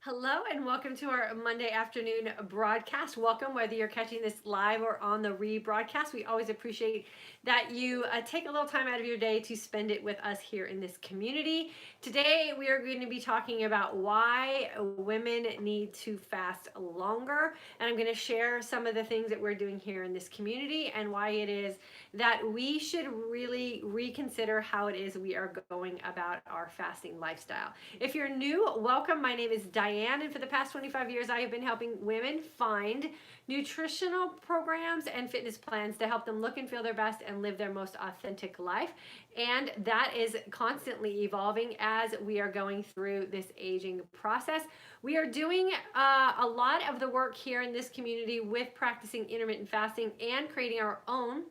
Hello and welcome to our Monday afternoon broadcast. Welcome, whether you're catching this live or on the rebroadcast. We always appreciate that you take a little time out of your day to spend it with us here in this community. Today, we are going to be talking about why women need to fast longer. And I'm going to share some of the things that we're doing here in this community and why it is that we should really reconsider how it is we are going about our fasting lifestyle. If you're new, welcome. My name is Diane, and for the past 25 years, I have been helping women find nutritional programs and fitness plans to help them look and feel their best and live their most authentic life. And that is constantly evolving as we are going through this aging process. We are doing a lot of the work here in this community with practicing intermittent fasting and creating our own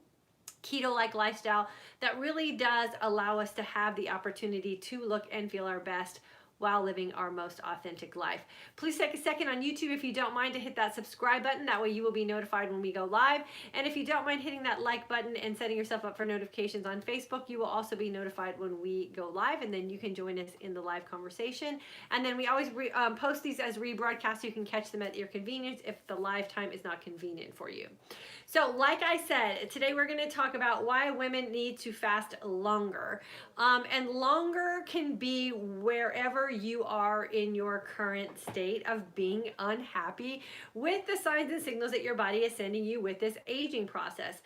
keto-like lifestyle that really does allow us to have the opportunity to look and feel our best while living our most authentic life. Please take a second on YouTube if you don't mind to hit that subscribe button. That way you will be notified when we go live. And if you don't mind hitting that like button and setting yourself up for notifications on Facebook, you will also be notified when we go live, and then you can join us in the live conversation. And then we always post these as rebroadcasts so you can catch them at your convenience if the live time is not convenient for you. So like I said, today we're going to talk about why women need to fast longer. And longer can be wherever you are in your current state of being unhappy with the signs and signals that your body is sending you with this aging process.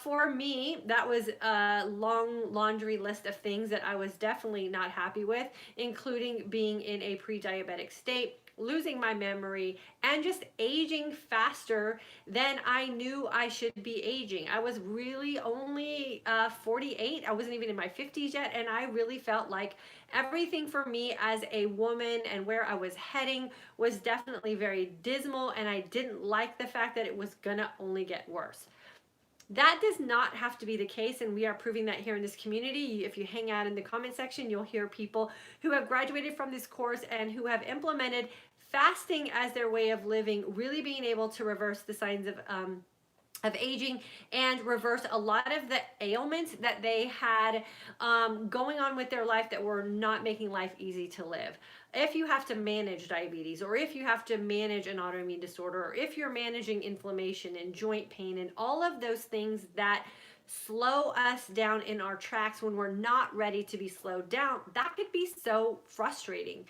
For me, that was a long laundry list of things that I was definitely not happy with, including being in a pre-diabetic state, losing my memory, and just aging faster than I knew I should be aging. I was really only 48. I wasn't even in my 50s yet, and I really felt like everything for me as a woman and where I was heading was definitely very dismal, and I didn't like the fact that it was gonna only get worse. That does not have to be the case, and we are proving that here in this community. If you hang out in the comment section, you'll hear people who have graduated from this course and who have implemented fasting as their way of living, really being able to reverse the signs of aging and reverse a lot of the ailments that they had going on with their life that were not making life easy to live. If you have to manage diabetes, or if you have to manage an autoimmune disorder, or if you're managing inflammation and joint pain and all of those things that slow us down in our tracks when we're not ready to be slowed down, that could be so frustrating.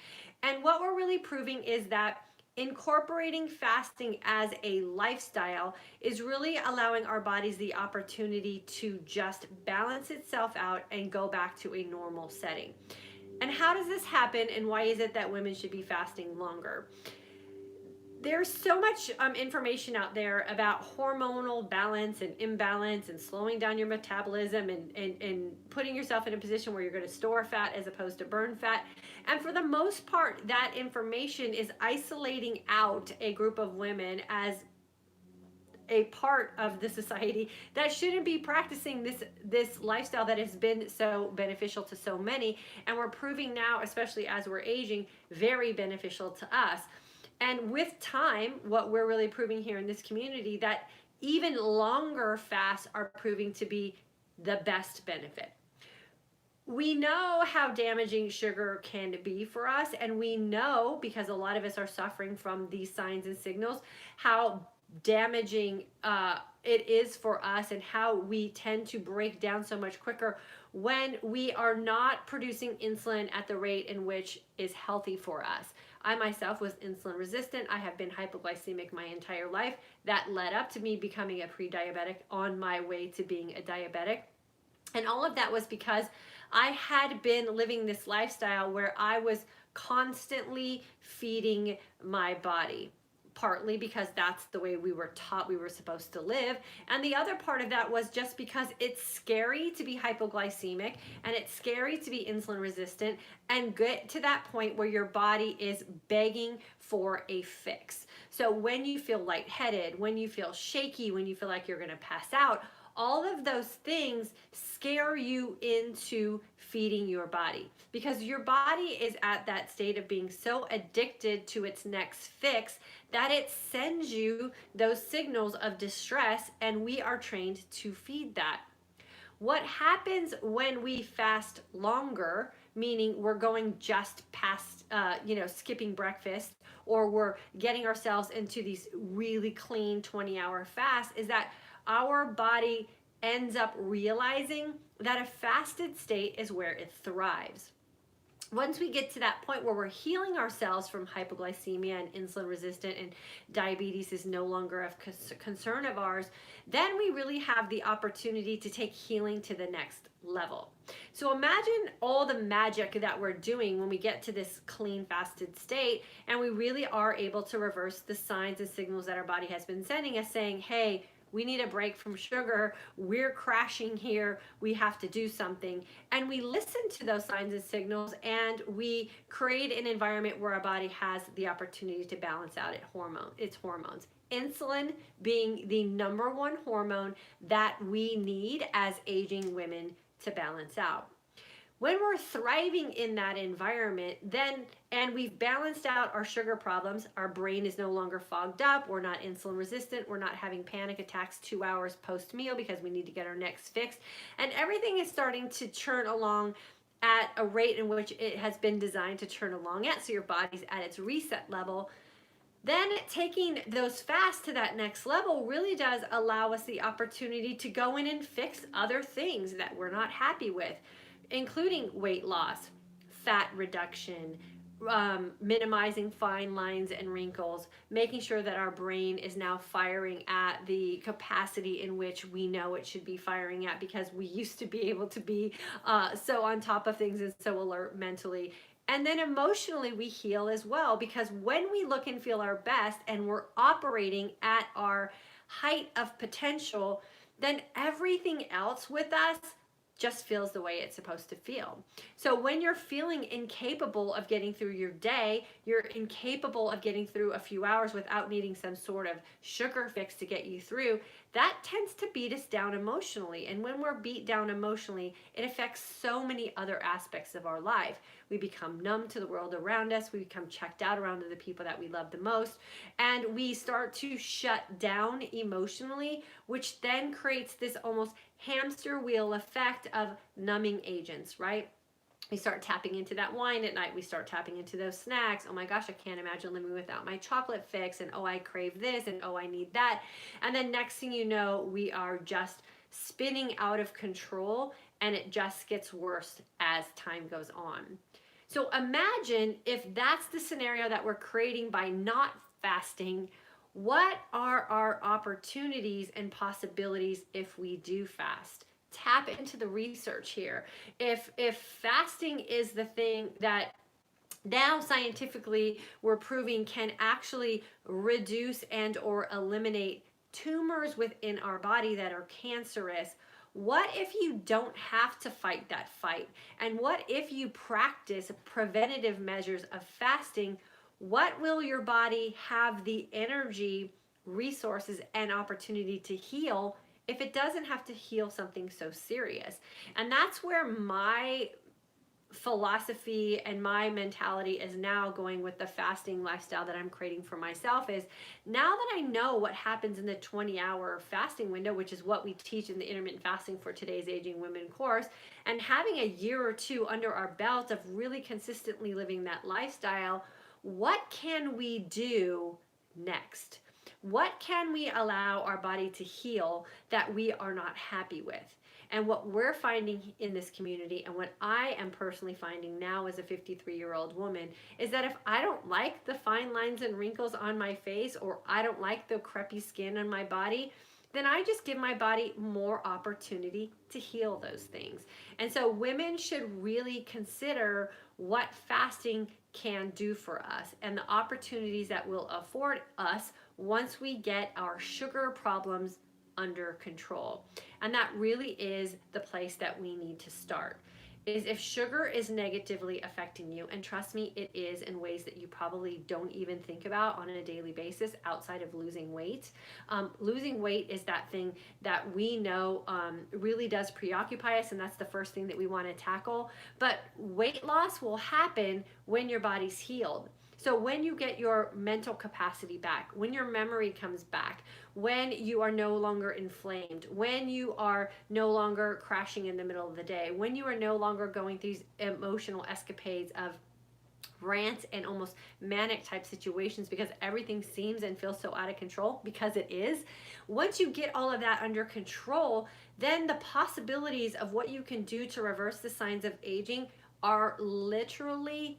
And what we're really proving is that incorporating fasting as a lifestyle is really allowing our bodies the opportunity to just balance itself out and go back to a normal setting. And how does this happen, and why is it that women should be fasting longer? There's so much information out there about hormonal balance and imbalance and slowing down your metabolism and putting yourself in a position where you're going to store fat as opposed to burn fat. And for the most part, that information is isolating out a group of women as a part of the society that shouldn't be practicing this lifestyle that has been so beneficial to so many. And we're proving now, especially as we're aging, very beneficial to us. And with time, what we're really proving here in this community, that even longer fasts are proving to be the best benefit. We know how damaging sugar can be for us, and we know, because a lot of us are suffering from these signs and signals, how damaging it is for us and how we tend to break down so much quicker when we are not producing insulin at the rate in which is healthy for us. I myself was insulin resistant. I have been hypoglycemic my entire life. That led up to me becoming a pre-diabetic on my way to being a diabetic. And all of that was because I had been living this lifestyle where I was constantly feeding my body. Partly because that's the way we were taught we were supposed to live. And the other part of that was just because it's scary to be hypoglycemic and it's scary to be insulin resistant and get to that point where your body is begging for a fix. So when you feel lightheaded, when you feel shaky, when you feel like you're going to pass out, all of those things scare you into feeding your body, because your body is at that state of being so addicted to its next fix that it sends you those signals of distress, and we are trained to feed that. What happens when we fast longer meaning we're going just past, skipping breakfast, or we're getting ourselves into these really clean 20-hour fasts, is that our body ends up realizing that a fasted state is where it thrives. Once we get to that point where we're healing ourselves from hypoglycemia and insulin resistant, and diabetes is no longer a concern of ours, then we really have the opportunity to take healing to the next level. So imagine all the magic that we're doing when we get to this clean fasted state, and we really are able to reverse the signs and signals that our body has been sending us, saying, hey, we need a break from sugar. We're crashing here. We have to do something. And we listen to those signs and signals, and we create an environment where our body has the opportunity to balance out its hormones. Insulin being the number one hormone that we need as aging women to balance out. When we're thriving in that environment, and we've balanced out our sugar problems, our brain is no longer fogged up, we're not insulin resistant, we're not having panic attacks 2 hours post meal because we need to get our necks fixed, and everything is starting to churn along at a rate in which it has been designed to churn along at, so your body's at its reset level. Then taking those fasts to that next level really does allow us the opportunity to go in and fix other things that we're not happy with, including weight loss, fat reduction, minimizing fine lines and wrinkles, making sure that our brain is now firing at the capacity in which we know it should be firing at, because we used to be able to be so on top of things and so alert mentally. And then emotionally, we heal as well, because when we look and feel our best and we're operating at our height of potential, then everything else with us just feels the way it's supposed to feel. So when you're feeling incapable of getting through your day, you're incapable of getting through a few hours without needing some sort of sugar fix to get you through, that tends to beat us down emotionally. And when we're beat down emotionally, it affects so many other aspects of our life. We become numb to the world around us. We become checked out around the people that we love the most. And we start to shut down emotionally, which then creates this almost hamster wheel effect of numbing agents, right? We start tapping into that wine at night. We start tapping into those snacks. Oh my gosh, I can't imagine living without my chocolate fix. And oh, I crave this. And oh, I need that. And then next thing you know, we are just spinning out of control, and it just gets worse as time goes on. So imagine if that's the scenario that we're creating by not fasting. What are our opportunities and possibilities if we do fast? Tap into the research here. If fasting is the thing that now scientifically we're proving can actually reduce and or eliminate tumors within our body that are cancerous, what if you don't have to fight that fight? And what if you practice preventative measures of fasting? What will your body have the energy, resources, and opportunity to heal if it doesn't have to heal something so serious? And that's where my philosophy and my mentality is now going with the fasting lifestyle that I'm creating for myself. Is now that I know what happens in the 20-hour fasting window, which is what we teach in the Intermittent Fasting for Today's Aging Women course, and having a year or two under our belt of really consistently living that lifestyle, what can we do next? What can we allow our body to heal that we are not happy with? And what we're finding in this community, and what I am personally finding now as a 53-year-old woman, is that if I don't like the fine lines and wrinkles on my face, or I don't like the crepey skin on my body, then I just give my body more opportunity to heal those things. And so women should really consider what fasting can do for us and the opportunities that will afford us once we get our sugar problems under control. And that really is the place that we need to start. Is if sugar is negatively affecting you, and trust me, it is in ways that you probably don't even think about on a daily basis outside of losing weight. Losing weight is that thing that we know really does preoccupy us, and that's the first thing that we want to tackle. But weight loss will happen when your body's healed. So when you get your mental capacity back, when your memory comes back, when you are no longer inflamed, when you are no longer crashing in the middle of the day, when you are no longer going through these emotional escapades of rants and almost manic type situations because everything seems and feels so out of control, because it is. Once you get all of that under control, then the possibilities of what you can do to reverse the signs of aging are literally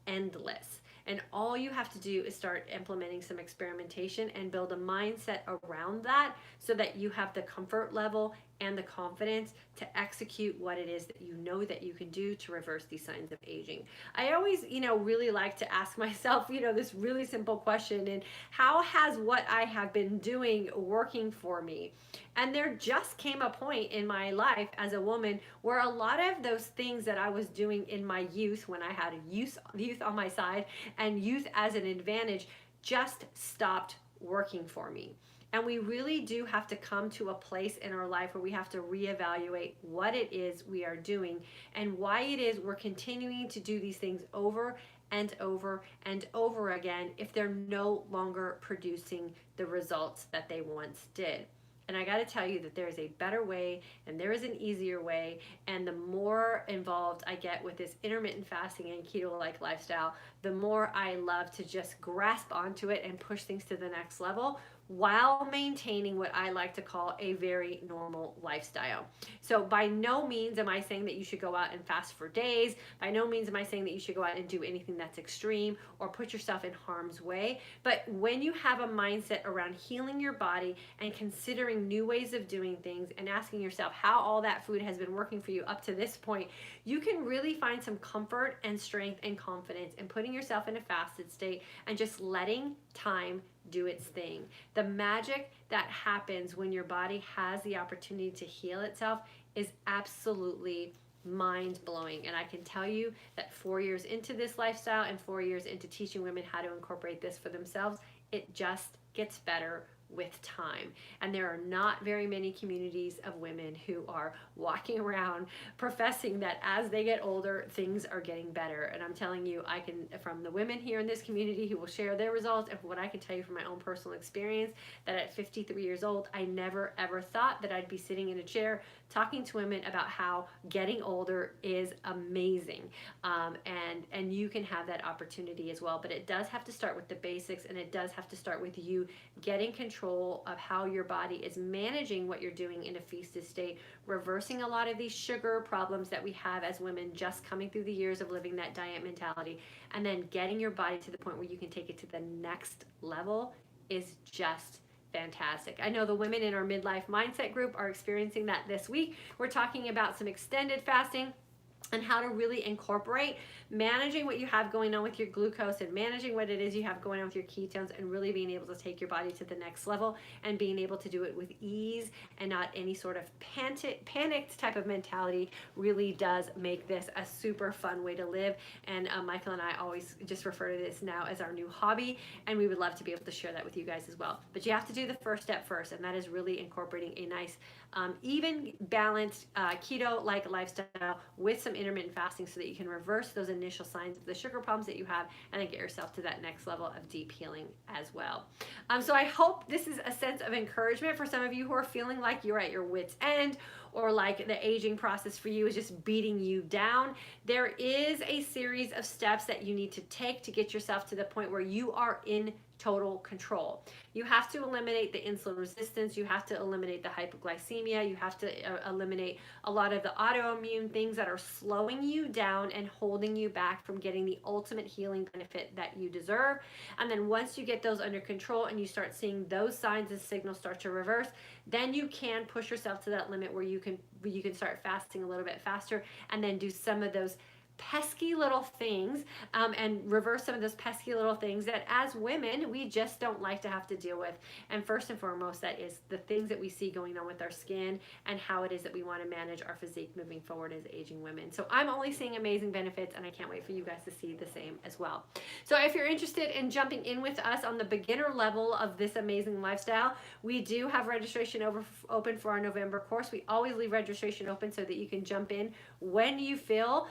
endless. And all you have to do is start implementing some experimentation and build a mindset around that so that you have the comfort level and the confidence to execute what it is that you know that you can do to reverse these signs of aging. I always, really like to ask myself, this really simple question, and how has what I have been doing working for me? And there just came a point in my life as a woman where a lot of those things that I was doing in my youth, when I had youth on my side and youth as an advantage, just stopped working for me. And we really do have to come to a place in our life where we have to reevaluate what it is we are doing and why it is we're continuing to do these things over and over and over again if they're no longer producing the results that they once did. And I got to tell you that there is a better way and there is an easier way. And the more involved I get with this intermittent fasting and keto-like lifestyle, the more I love to just grasp onto it and push things to the next level while maintaining what I like to call a very normal lifestyle. So by no means am I saying that you should go out and fast for days. By no means am I saying that you should go out and do anything that's extreme or put yourself in harm's way. But when you have a mindset around healing your body and considering new ways of doing things and asking yourself how all that food has been working for you up to this point, you can really find some comfort and strength and confidence in putting yourself in a fasted state and just letting time do its thing. The magic that happens when your body has the opportunity to heal itself is absolutely mind-blowing. And I can tell you that 4 years into this lifestyle and 4 years into teaching women how to incorporate this for themselves, it just gets better with time. And there are not very many communities of women who are walking around professing that as they get older, things are getting better. And I'm telling you, I can, from the women here in this community who will share their results, and what I can tell you from my own personal experience, that at 53 years old, I never ever thought that I'd be sitting in a chair talking to women about how getting older is amazing. And you can have that opportunity as well. But it does have to start with the basics, and it does have to start with you getting control of how your body is managing what you're doing in a feasted state, reversing a lot of these sugar problems that we have as women just coming through the years of living that diet mentality, and then getting your body to the point where you can take it to the next level is just fantastic. I know the women in our midlife mindset group are experiencing that this week. We're talking about some extended fasting and how to really incorporate managing what you have going on with your glucose and managing what it is you have going on with your ketones, and really being able to take your body to the next level and being able to do it with ease and not any sort of panicked type of mentality really does make this a super fun way to live. And Michael and I always just refer to this now as our new hobby, and we would love to be able to share that with you guys as well. But you have to do the first step first, and that is really incorporating a nice even balanced keto-like lifestyle with some intermittent fasting so that you can reverse those initial signs of the sugar problems that you have and then get yourself to that next level of deep healing as well. So I hope this is a sense of encouragement for some of you who are feeling like you're at your wit's end, or like the aging process for you is just beating you down. There is a series of steps that you need to take to get yourself to the point where you are in total control. You have to eliminate the insulin resistance. You have to eliminate the hypoglycemia. You have to eliminate a lot of the autoimmune things that are slowing you down and holding you back from getting the ultimate healing benefit that you deserve. And then once you get those under control and you start seeing those signs and signals start to reverse, then you can push yourself to that limit where you can start fasting a little bit faster and then do some of those pesky little things and reverse some of those pesky little things that as women we just don't like to have to deal with. And first and foremost, that is the things that we see going on with our skin and how it is that we want to manage our physique moving forward as aging women. So I'm only seeing amazing benefits, and I can't wait for you guys to see the same as well. So if you're interested in jumping in with us on the beginner level of this amazing lifestyle, we do have registration open for our November course. We always leave registration open so that you can jump in when you feel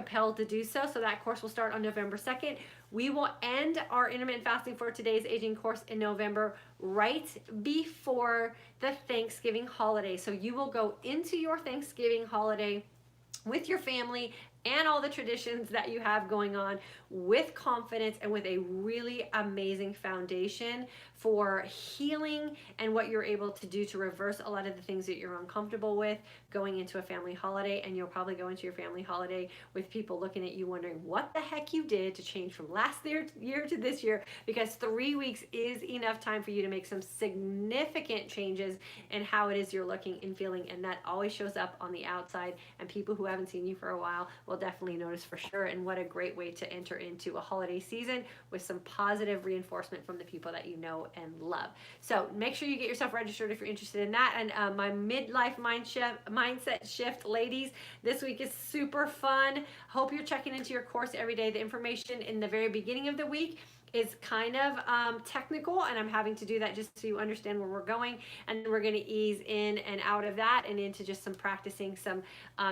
compelled to do so. So that course will start on November 2nd. We will end our intermittent fasting for today's aging course in November, right before the Thanksgiving holiday. So you will go into your Thanksgiving holiday with your family and all the traditions that you have going on with confidence and with a really amazing foundation for healing and what you're able to do to reverse a lot of the things that you're uncomfortable with going into a family holiday. And you'll probably go into your family holiday with people looking at you wondering what the heck you did to change from last year to this year, because 3 weeks is enough time for you to make some significant changes in how it is you're looking and feeling, and that always shows up on the outside, and people who haven't seen you for a while will definitely notice for sure. And what a great way to enter into a holiday season with some positive reinforcement from the people that you know and love. So make sure you get yourself registered if you're interested in that. And my midlife mindset shift, ladies, this week is super fun. Hope you're checking into your course every day. The information in the very beginning of the week is kind of technical, and I'm having to do that just so you understand where we're going, and then we're going to ease in and out of that and into just some practicing some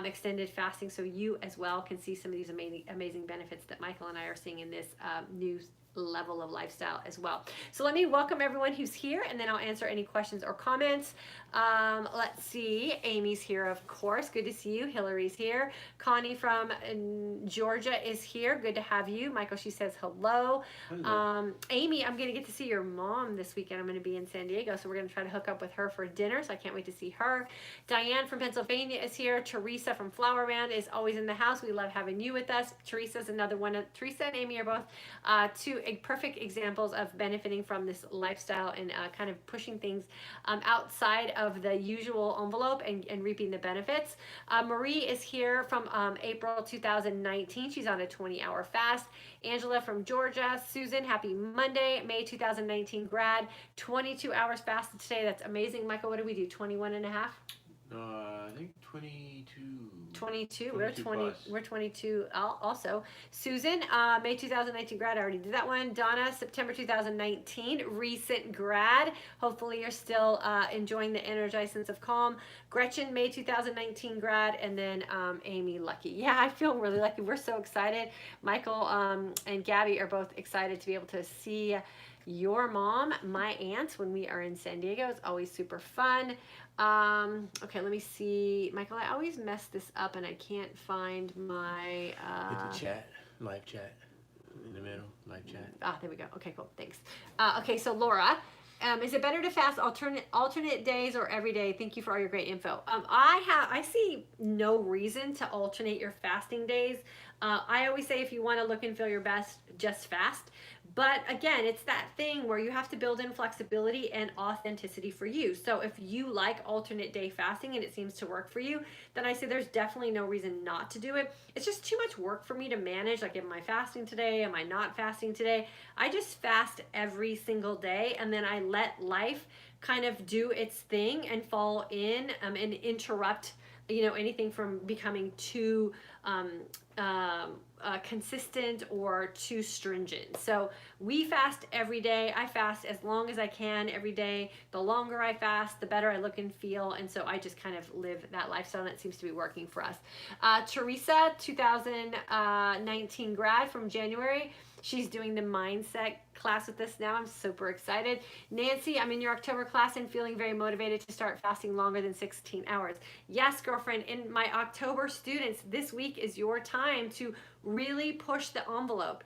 extended fasting, so you as well can see some of these amazing benefits that Michael and I are seeing in this new level of lifestyle as well. So let me welcome everyone who's here, and then I'll answer any questions or comments. Let's see, Amy's here, of course. Good to see you. Hillary's here. Connie from Georgia is here. Good to have you. Michael, she says hello. Hello. Amy, I'm going to get to see your mom this weekend. I'm going to be in San Diego, so we're going to try to hook up with her for dinner, so I can't wait to see her. Diane from Pennsylvania is here. Teresa from Flower Band is always in the house. We love having you with us. Teresa's another one. Teresa and Amy are both two perfect examples of benefiting from this lifestyle and kind of pushing things outside of the usual envelope and reaping the benefits. Marie is here from April 2019. She's on a 20-hour fast. Angela from Georgia. Susan, happy Monday. May 2019 grad. 22 hours fasted today. That's amazing. Michael, what did we do? 21 and a half? I think 22. 22. 22 We're 20. plus. We're 22 also. Susan, May 2019 grad. I already did that one. Donna, September 2019 recent grad. Hopefully you're still enjoying the energized sense of calm. Gretchen, May 2019 grad, and then Amy, lucky. Yeah, I feel really lucky. We're so excited. Michael and Gabby are both excited to be able to see your mom, my aunt, when we are in San Diego. It's always super fun. Okay, let me see. Michael, I always mess this up and I can't find my Hit the chat, live chat in the middle, live chat. there we go. Okay, cool. Thanks. Okay, so Laura, is it better to fast alternate days or every day? Thank you for all your great info. I see no reason to alternate your fasting days. I always say if you want to look and feel your best, just fast. But again, it's that thing where you have to build in flexibility and authenticity for you. So if you like alternate day fasting and it seems to work for you, then I say there's definitely no reason not to do it. It's just too much work for me to manage. Like, am I fasting today? Am I not fasting today? I just fast every single day, and then I let life kind of do its thing and fall in and interrupt, anything from becoming too consistent or too stringent. So we fast every day. I fast as long as I can every day. The longer I fast, the better I look and feel. And so I just kind of live that lifestyle, and that seems to be working for us. Teresa, 2019 grad from January. She's doing the mindset class with us now. I'm super excited. Nancy, I'm in your October class and feeling very motivated to start fasting longer than 16 hours. Yes, girlfriend, in my October students, this week is your time to really push the envelope.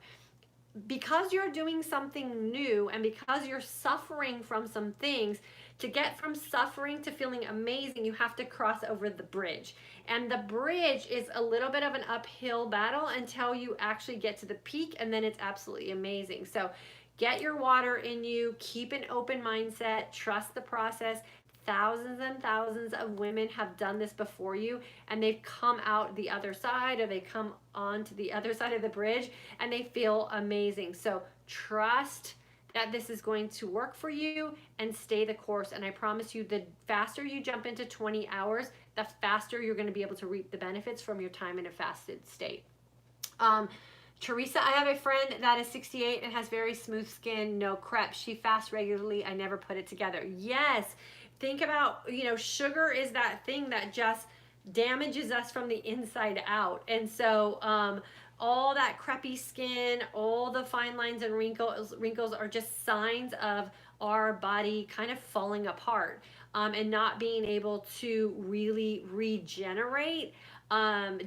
Because you're doing something new and because you're suffering from some things, to get from suffering to feeling amazing, you have to cross over the bridge. And the bridge is a little bit of an uphill battle until you actually get to the peak, and then it's absolutely amazing. So get your water in you, keep an open mindset, trust the process. Thousands and thousands of women have done this before you, and they've come out the other side, or they come onto the other side of the bridge, and they feel amazing. So trust that this is going to work for you and stay the course. And I promise you, the faster you jump into 20 hours, the faster you're going to be able to reap the benefits from your time in a fasted state. Teresa, I have a friend that is 68 and has very smooth skin, no crepe. She fasts regularly. I never put it together. Yes. Think about, sugar is that thing that just damages us from the inside out. And so all that crepey skin, all the fine lines and wrinkles are just signs of our body kind of falling apart, and not being able to really regenerate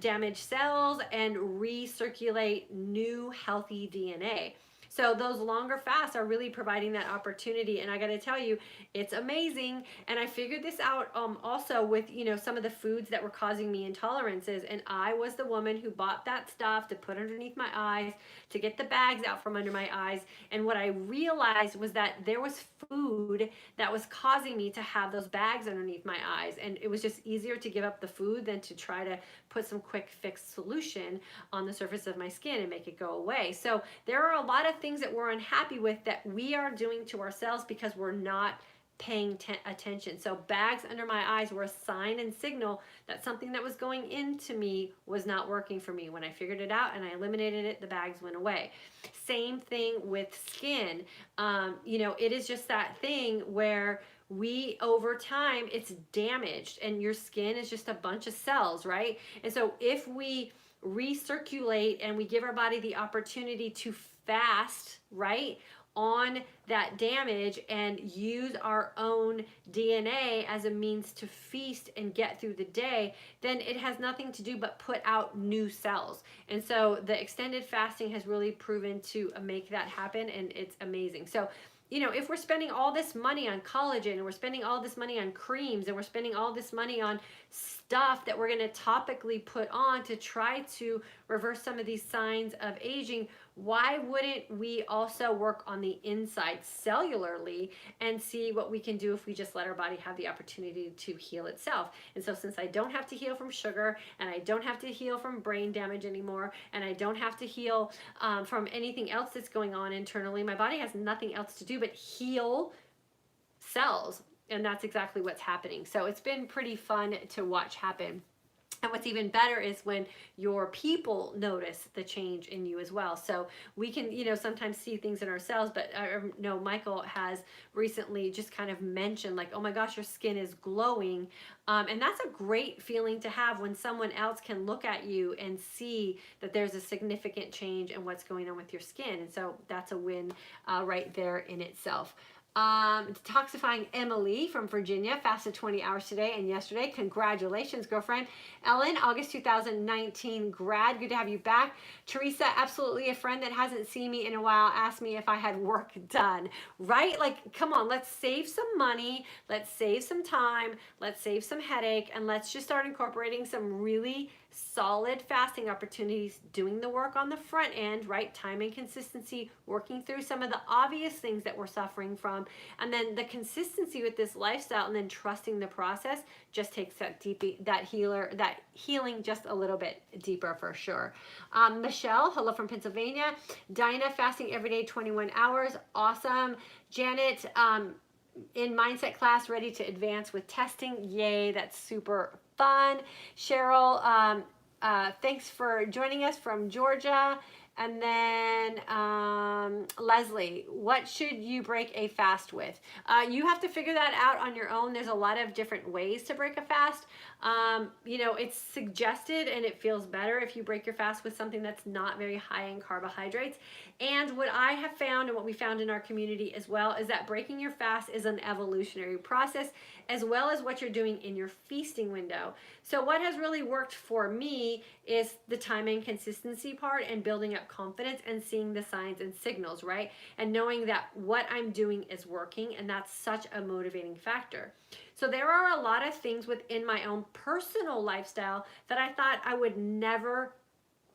damaged cells and recirculate new healthy DNA. So those longer fasts are really providing that opportunity. And I got to tell you, it's amazing. And I figured this out also with, some of the foods that were causing me intolerances. And I was the woman who bought that stuff to put underneath my eyes, to get the bags out from under my eyes. And what I realized was that there was food that was causing me to have those bags underneath my eyes. And it was just easier to give up the food than to try to put some quick fix solution on the surface of my skin and make it go away. So there are a lot of things that we're unhappy with that we are doing to ourselves because we're not paying attention. So bags under my eyes were a sign and signal that something that was going into me was not working for me. When I figured it out and I eliminated it, the bags went away. Same thing with skin. It is just that thing where we, over time, it's damaged, and your skin is just a bunch of cells, right? And so if we recirculate and we give our body the opportunity to fast, right, on that damage and use our own DNA as a means to feast and get through the day, then it has nothing to do but put out new cells. And so the extended fasting has really proven to make that happen, and it's amazing. So if we're spending all this money on collagen, and we're spending all this money on creams, and we're spending all this money on stuff that we're going to topically put on to try to reverse some of these signs of aging, why wouldn't we also work on the inside cellularly and see what we can do if we just let our body have the opportunity to heal itself? And so since I don't have to heal from sugar, and I don't have to heal from brain damage anymore, and I don't have to heal from anything else that's going on internally, my body has nothing else to do but heal cells. And that's exactly what's happening. So it's been pretty fun to watch happen. And what's even better is when your people notice the change in you as well. So we can, sometimes see things in ourselves, but I know Michael has recently just kind of mentioned like, oh my gosh, your skin is glowing. And that's a great feeling to have when someone else can look at you and see that there's a significant change in what's going on with your skin. And so that's a win right there in itself. Detoxifying Emily from Virginia fasted 20 hours today and yesterday. Congratulations, girlfriend. Ellen, August 2019 grad. Good to have you back. Teresa, absolutely a friend that hasn't seen me in a while, asked me if I had work done. Right? Like, come on, let's save some money. Let's save some time. Let's save some headache. And let's just start incorporating some really solid fasting opportunities, doing the work on the front end, right? Time and consistency, working through some of the obvious things that we're suffering from, and then the consistency with this lifestyle, and then trusting the process just takes that healing just a little bit deeper for sure. Michelle, hello from Pennsylvania. Dinah, fasting every day, 21 hours. Awesome. Janet, in mindset class, ready to advance with testing. Yay, that's super fun. Cheryl, thanks for joining us from Georgia. And then Leslie, what should you break a fast with? You have to figure that out on your own. There's a lot of different ways to break a fast. It's suggested and it feels better if you break your fast with something that's not very high in carbohydrates. And what I have found, and what we found in our community as well, is that breaking your fast is an evolutionary process, as well as what you're doing in your feasting window. So what has really worked for me is the time and consistency part, and building up confidence and seeing the signs and signals, right? And knowing that what I'm doing is working, and that's such a motivating factor. So there are a lot of things within my own personal lifestyle that I thought I would never,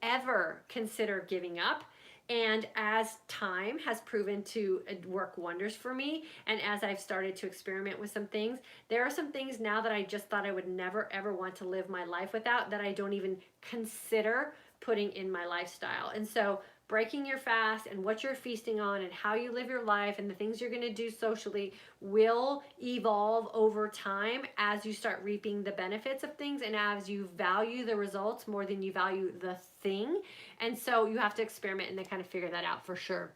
ever consider giving up. And as time has proven to work wonders for me, and as I've started to experiment with some things, there are some things now that I just thought I would never ever want to live my life without, that I don't even consider putting in my lifestyle. And so breaking your fast and what you're feasting on and how you live your life and the things you're going to do socially will evolve over time as you start reaping the benefits of things, and as you value the results more than you value the thing. And so you have to experiment and then kind of figure that out for sure.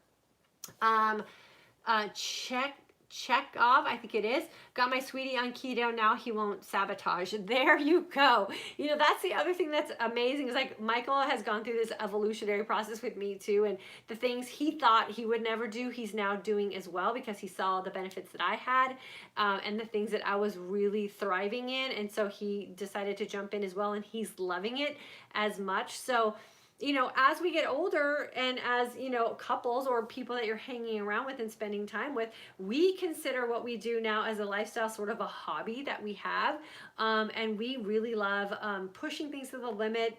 check off, I think it is. Got my sweetie on keto, now he won't sabotage. There you go. You know, that's the other thing that's amazing is like Michael has gone through this evolutionary process with me too, and the things he thought he would never do, he's now doing as well because he saw the benefits that I had and the things that I was really thriving in, and so he decided to jump in as well, and he's loving it as much. So you know, as we get older and as, you know, couples or people that you're hanging around with and spending time with, we consider what we do now as a lifestyle sort of a hobby that we have. And we really love pushing things to the limit.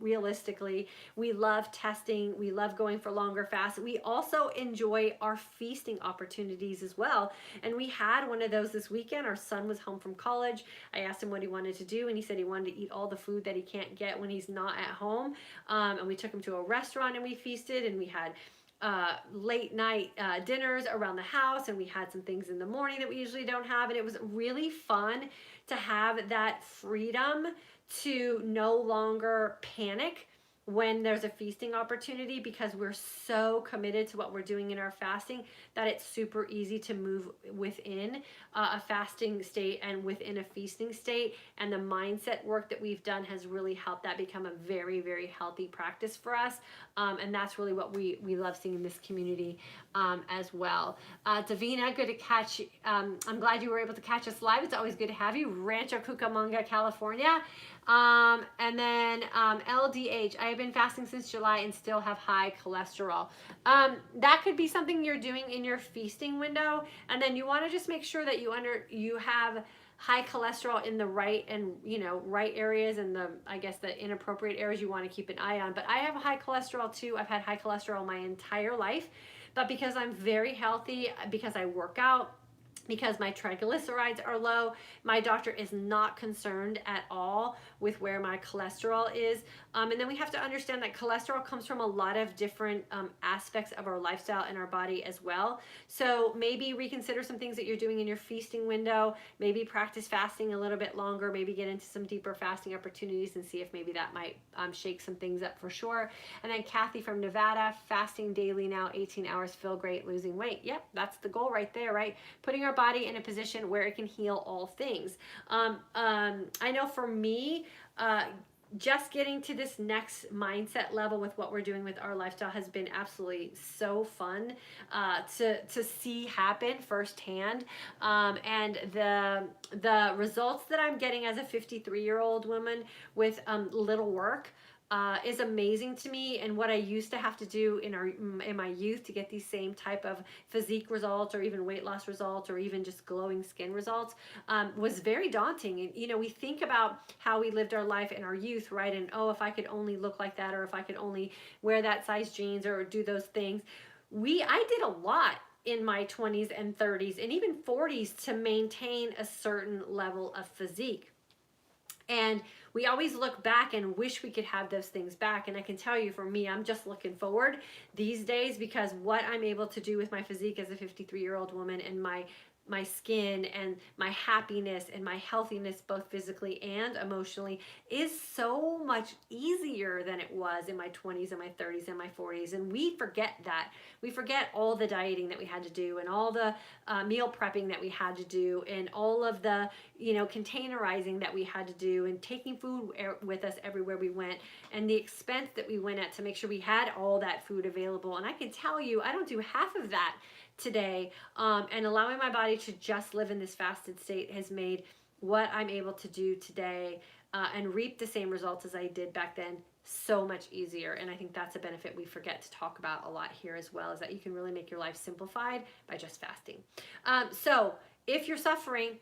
Realistically, we love testing, we love going for longer fasts. We also enjoy our feasting opportunities as well, and we had one of those this weekend. Our son was home from college. I asked him what he wanted to do, and he said he wanted to eat all the food that he can't get when he's not at home, and we took him to a restaurant and we feasted, and we had late night dinners around the house, and we had some things in the morning that we usually don't have, and it was really fun to have that freedom to no longer panic when there's a feasting opportunity, because we're so committed to what we're doing in our fasting that it's super easy to move within a fasting state and within a feasting state. And the mindset work that we've done has really helped that become a very, very healthy practice for us. And that's really what we love seeing in this community as well. Davina, good to catch. I'm glad you were able to catch us live. It's always good to have you. Rancho Cucamonga, California. And then LDH, I have been fasting since July and still have high cholesterol. That could be something you're doing in your feasting window, and then you want to just make sure that you have high cholesterol in the right and right areas, and the inappropriate areas you want to keep an eye on. But I have high cholesterol too. I've had high cholesterol my entire life, but because I'm very healthy, because I work out, because my triglycerides are low, my doctor is not concerned at all with where my cholesterol is. And then we have to understand that cholesterol comes from a lot of different aspects of our lifestyle and our body as well. So maybe reconsider some things that you're doing in your feasting window, maybe practice fasting a little bit longer, maybe get into some deeper fasting opportunities and see if maybe that might shake some things up for sure. And then Kathy from Nevada, fasting daily now, 18 hours, feel great, losing weight. Yep, that's the goal right there, right? Putting our body in a position where it can heal all things. I know for me, just getting to this next mindset level with what we're doing with our lifestyle has been absolutely so fun to see happen firsthand. And the results that I'm getting as a 53-year-old woman with little work is amazing to me. And what I used to have to do in my youth to get these same type of physique results, or even weight loss results, or even just glowing skin results, was very daunting. And we think about how we lived our life in our youth, right? And if I could only look like that, or if I could only wear that size jeans or do those things. I did a lot in my 20s and 30s and even 40s to maintain a certain level of physique. And we always look back and wish we could have those things back. And I can tell you, for me, I'm just looking forward these days, because what I'm able to do with my physique as a 53-year-old woman, and my skin and my happiness and my healthiness, both physically and emotionally, is so much easier than it was in my 20s and my 30s and my 40s. And we forget that. We forget all the dieting that we had to do, and all the meal prepping that we had to do, and all of the containerizing that we had to do, and taking food with us everywhere we went, and the expense that we went at to make sure we had all that food available. And I can tell you, I don't do half of that today, and allowing my body to just live in this fasted state has made what I'm able to do today and reap the same results as I did back then so much easier. And I think that's a benefit we forget to talk about a lot here as well, is that you can really make your life simplified by just fasting. So if you're suffering,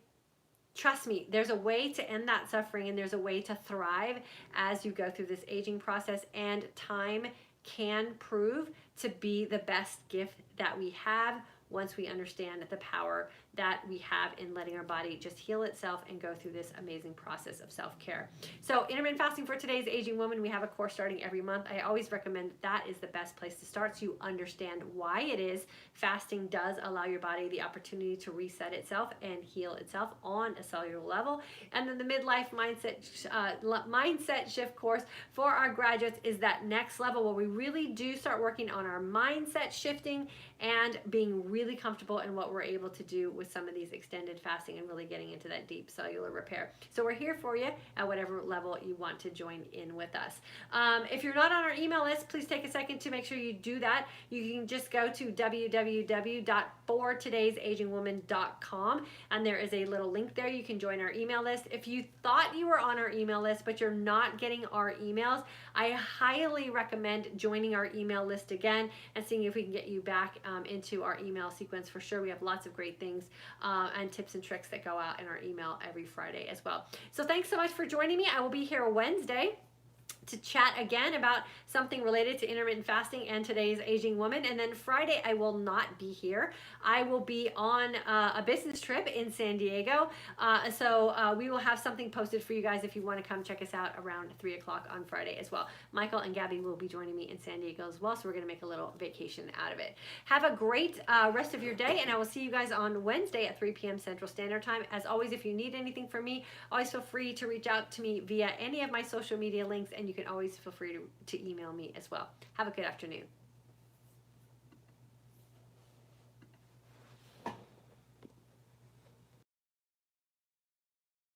trust me, there's a way to end that suffering, and there's a way to thrive as you go through this aging process. And time can prove to be the best gift that we have once we understand the power that we have in letting our body just heal itself and go through this amazing process of self-care. So intermittent fasting for today's aging woman, we have a course starting every month. I always recommend that is the best place to start, so you understand why it is fasting does allow your body the opportunity to reset itself and heal itself on a cellular level. And then the midlife mindset shift course for our graduates is that next level where we really do start working on our mindset shifting and being really comfortable in what we're able to do with some of these extended fasting and really getting into that deep cellular repair. So we're here for you at whatever level you want to join in with us. If you're not on our email list, please take a second to make sure you do that. You can just go to www.fortodaysagingwoman.com, and there is a little link there. You can join our email list. If you thought you were on our email list but you're not getting our emails, I highly recommend joining our email list again and seeing if we can get you back into our email sequence. For sure, we have lots of great things and tips and tricks that go out in our email every Friday as well. So thanks so much for joining me. I will be here Wednesday to chat again about something related to intermittent fasting and today's aging woman. And then Friday, I will not be here. I will be on a business trip in San Diego. So we will have something posted for you guys if you want to come check us out around 3 o'clock on Friday as well. Michael and Gabby will be joining me in San Diego as well. So we're going to make a little vacation out of it. Have a great rest of your day, and I will see you guys on Wednesday at 3 p.m. Central Standard Time. As always, if you need anything from me, always feel free to reach out to me via any of my social media links, and you can always feel free to email me as well. Have a good afternoon.